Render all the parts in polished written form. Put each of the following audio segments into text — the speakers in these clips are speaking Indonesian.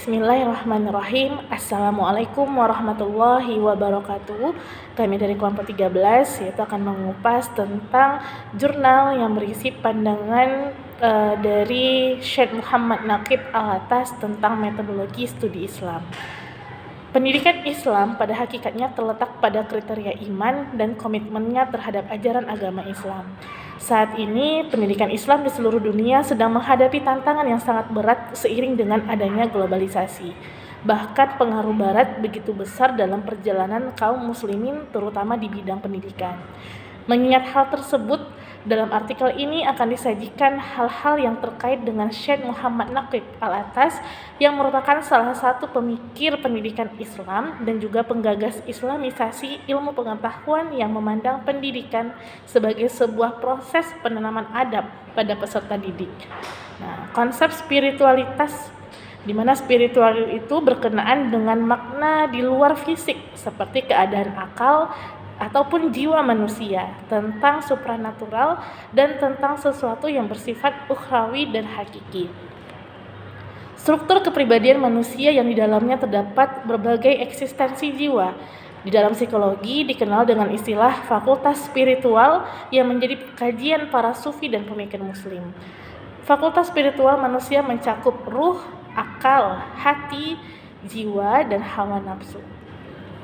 Bismillahirrahmanirrahim. Assalamualaikum warahmatullahi wabarakatuh. Kami dari kelompok 13 yaitu akan mengupas tentang jurnal yang berisi pandangan dari Syekh Muhammad Naqib Al-Atas tentang metodologi studi Islam. Pendidikan Islam pada hakikatnya terletak pada kriteria iman dan komitmennya terhadap ajaran agama Islam. Saat ini, pendidikan Islam di seluruh dunia sedang menghadapi tantangan yang sangat berat seiring dengan adanya globalisasi. Bahkan pengaruh Barat begitu besar dalam perjalanan kaum muslimin terutama di bidang pendidikan. Mengingat hal tersebut, dalam artikel ini akan disajikan hal-hal yang terkait dengan Syekh Muhammad Naqib Al-Atas yang merupakan salah satu pemikir pendidikan Islam dan juga penggagas Islamisasi ilmu pengetahuan yang memandang pendidikan sebagai sebuah proses penanaman adab pada peserta didik. Nah, konsep spiritualitas di mana spiritual itu berkenaan dengan makna di luar fisik seperti keadaan akal ataupun jiwa manusia, tentang supranatural dan tentang sesuatu yang bersifat ukhrawi dan hakiki. Struktur kepribadian manusia yang di dalamnya terdapat berbagai eksistensi jiwa. Di dalam psikologi dikenal dengan istilah fakultas spiritual yang menjadi kajian para sufi dan pemikir muslim. Fakultas spiritual manusia mencakup ruh, akal, hati, jiwa, dan hawa nafsu.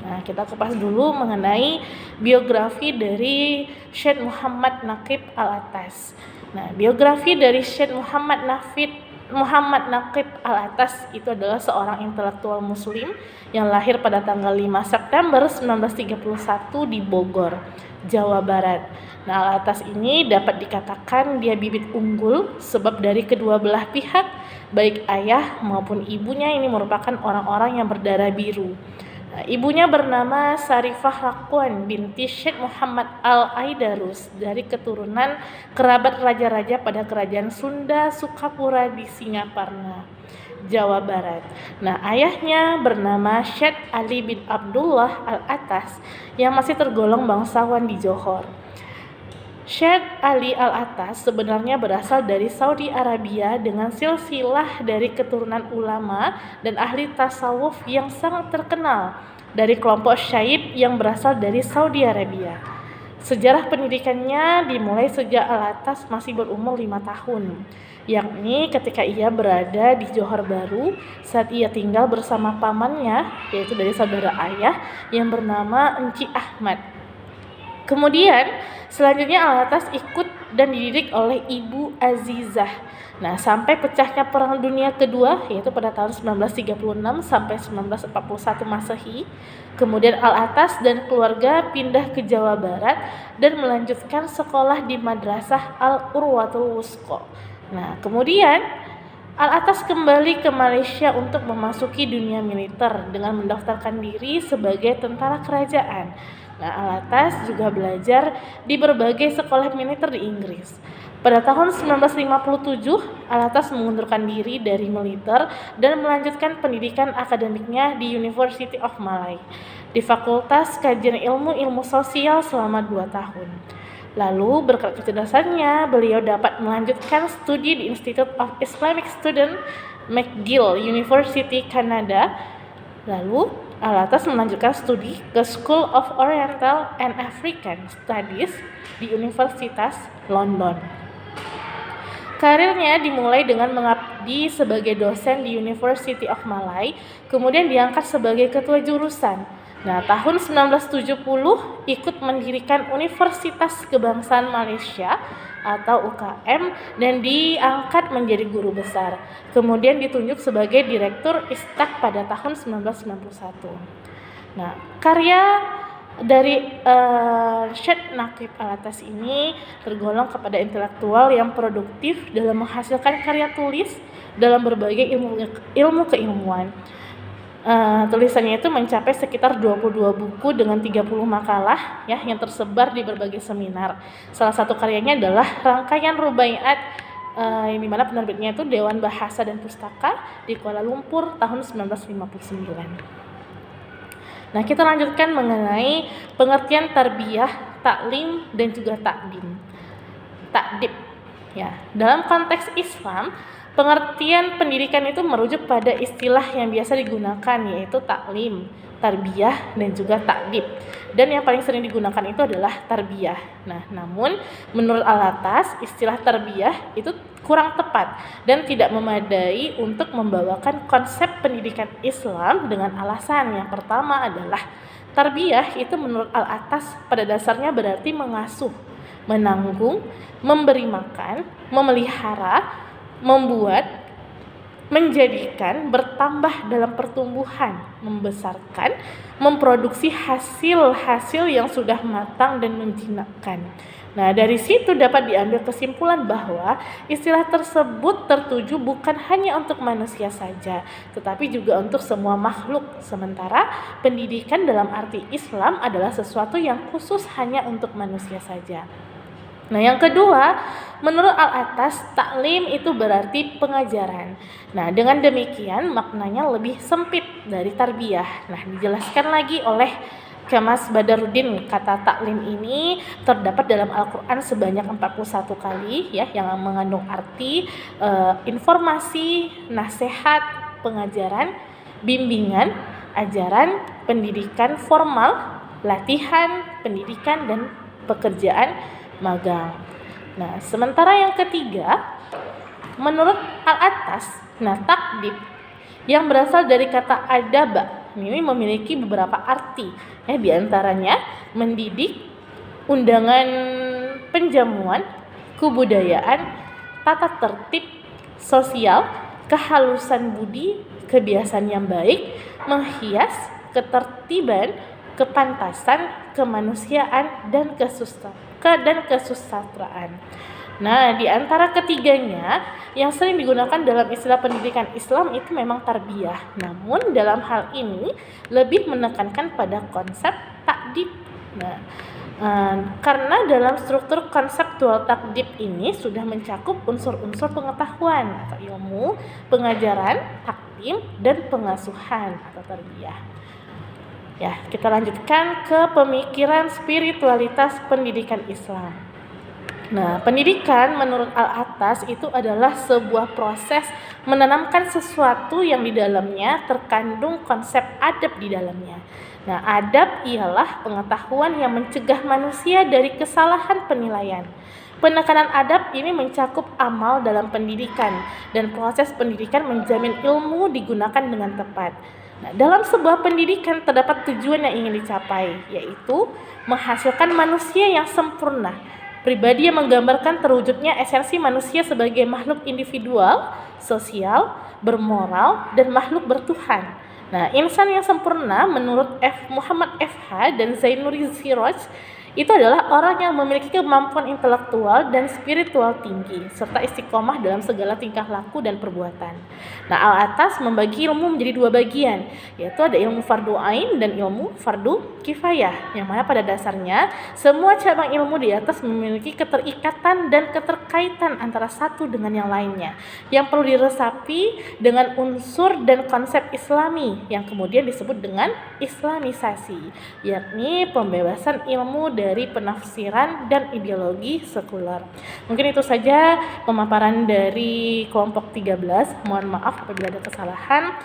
Nah, kita kupas dulu mengenai biografi dari Syekh Muhammad Naqib Al-Atas. Nah, biografi dari Syekh Muhammad Naqib Al-Atas itu adalah seorang intelektual muslim yang lahir pada tanggal 5 September 1931 di Bogor, Jawa Barat. Nah, Al-Atas ini dapat dikatakan dia bibit unggul sebab dari kedua belah pihak, baik ayah maupun ibunya ini merupakan orang-orang yang berdarah biru. Nah, ibunya bernama Sarifah Rakwan binti Syekh Muhammad Al-Aidarus dari keturunan kerabat raja-raja pada kerajaan Sunda Sukapura di Singaparna, Jawa Barat. Nah, ayahnya bernama Syekh Ali bin Abdullah Al-Atas yang masih tergolong bangsawan di Johor. Syekh Ali Al-Atas sebenarnya berasal dari Saudi Arabia dengan silsilah dari keturunan ulama dan ahli tasawuf yang sangat terkenal dari kelompok Syaib yang berasal dari Saudi Arabia. Sejarah pendidikannya dimulai sejak Al-Atas masih berumur 5 tahun, yakni ketika ia berada di Johor Baru saat ia tinggal bersama pamannya, yaitu dari saudara ayah yang bernama Enci Ahmad. Kemudian selanjutnya Al-Atas ikut dan dididik oleh Ibu Azizah. Nah, sampai pecahnya Perang Dunia Kedua yaitu pada tahun 1936 sampai 1941 Masehi. Kemudian Al-Atas dan keluarga pindah ke Jawa Barat dan melanjutkan sekolah di Madrasah Al-Urwatul Wusqa. Nah, kemudian Al-Atas kembali ke Malaysia untuk memasuki dunia militer dengan mendaftarkan diri sebagai tentara kerajaan. Nah, Al-Atas juga belajar di berbagai sekolah militer di Inggris. Pada tahun 1957, Al-Atas mengundurkan diri dari militer dan melanjutkan pendidikan akademiknya di University of Malaya di Fakultas Kajian Ilmu Sosial selama 2 tahun. Lalu berkat kecerdasannya, beliau dapat melanjutkan studi di Institute of Islamic Students, McGill University, Kanada. Lalu Al-Atas melanjutkan studi ke School of Oriental and African Studies di Universitas London. Karirnya dimulai dengan mengabdi sebagai dosen di University of Malaya, kemudian diangkat sebagai ketua jurusan. Nah, tahun 1970 ikut mendirikan Universitas Kebangsaan Malaysia atau UKM dan diangkat menjadi guru besar. Kemudian ditunjuk sebagai direktur Istak pada tahun 1991. Nah, karya dari Syekh Naqib Al-Atas ini tergolong kepada intelektual yang produktif dalam menghasilkan karya tulis dalam berbagai ilmu keilmuan. Tulisannya itu mencapai sekitar 22 buku dengan 30 makalah ya yang tersebar di berbagai seminar. Salah satu karyanya adalah rangkaian rubaiat yang dimana penerbitnya itu Dewan Bahasa dan Pustaka di Kuala Lumpur tahun 1959. Nah, kita lanjutkan mengenai pengertian tarbiyah, taklim dan juga takdim. Takdib. Ya, dalam konteks Islam, Pengertian pendidikan itu merujuk pada istilah yang biasa digunakan, yaitu taklim, tarbiyah, dan juga ta'dib. Dan yang paling sering digunakan itu adalah tarbiyah. Nah, namun menurut Al-Atas, istilah tarbiyah itu kurang tepat dan tidak memadai untuk membawakan konsep pendidikan Islam dengan alasan yang pertama adalah tarbiyah itu menurut Al-Atas pada dasarnya berarti mengasuh, menanggung, memberi makan, memelihara, membuat, menjadikan, bertambah dalam pertumbuhan, membesarkan, memproduksi hasil-hasil yang sudah matang dan menjinakkan. Nah, dari situ dapat diambil kesimpulan bahwa istilah tersebut tertuju bukan hanya untuk manusia saja, tetapi juga untuk semua makhluk. Sementara pendidikan dalam arti Islam adalah sesuatu yang khusus hanya untuk manusia saja. Nah, yang kedua, menurut Al-Atas, taklim itu berarti pengajaran. Nah, dengan demikian maknanya lebih sempit dari tarbiyah. Nah, dijelaskan lagi oleh Kemas Badarudin, kata taklim ini terdapat dalam Al-Quran sebanyak 41 kali ya, yang mengandung arti informasi, nasihat, pengajaran, bimbingan, ajaran, pendidikan formal, latihan, pendidikan, dan pekerjaan magang. Nah, sementara yang ketiga, menurut Al-Atas, takdib yang berasal dari kata adaba ini memiliki beberapa arti. Di antaranya mendidik, undangan penjamuan, kebudayaan, tata tertib sosial, kehalusan budi, kebiasaan yang baik, menghias, ketertiban, kepantasan, kemanusiaan, dan kesusastraan. Nah, di antara ketiganya yang sering digunakan dalam istilah pendidikan Islam itu memang tarbiyah. Namun dalam hal ini lebih menekankan pada konsep takdib. Nah, karena dalam struktur konseptual takdib ini sudah mencakup unsur-unsur pengetahuan atau ilmu, pengajaran, taklim, dan pengasuhan atau tarbiyah. Ya, kita lanjutkan ke pemikiran spiritualitas pendidikan Islam. Nah, pendidikan menurut Al-Atas itu adalah sebuah proses menanamkan sesuatu yang di dalamnya terkandung konsep adab di dalamnya. Nah, adab ialah pengetahuan yang mencegah manusia dari kesalahan penilaian. Penekanan adab ini mencakup amal dalam pendidikan, dan proses pendidikan menjamin ilmu digunakan dengan tepat. Nah, dalam sebuah pendidikan terdapat tujuan yang ingin dicapai, yaitu menghasilkan manusia yang sempurna, pribadi yang menggambarkan terwujudnya esensi manusia sebagai makhluk individual, sosial, bermoral, dan makhluk bertuhan. Nah, insan yang sempurna menurut Muhammad F.H. dan Zainuri Siraj itu adalah orang yang memiliki kemampuan intelektual dan spiritual tinggi, serta istiqomah dalam segala tingkah laku dan perbuatan. Nah, Al-Atas membagi ilmu menjadi dua bagian, yaitu ada ilmu fardu ain dan ilmu fardu kifayah, yang mana pada dasarnya semua cabang ilmu di atas memiliki keterikatan dan keterkaitan antara satu dengan yang lainnya, yang perlu diresapi dengan unsur dan konsep Islami, yang kemudian disebut dengan Islamisasi, yakni pembebasan ilmu dari penafsiran dan ideologi sekuler. Mungkin itu saja pemaparan dari kelompok 13. Mohon maaf apabila ada kesalahan.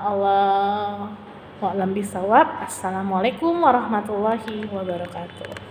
Allahu a'lam bishawab. Assalamualaikum warahmatullahi wabarakatuh.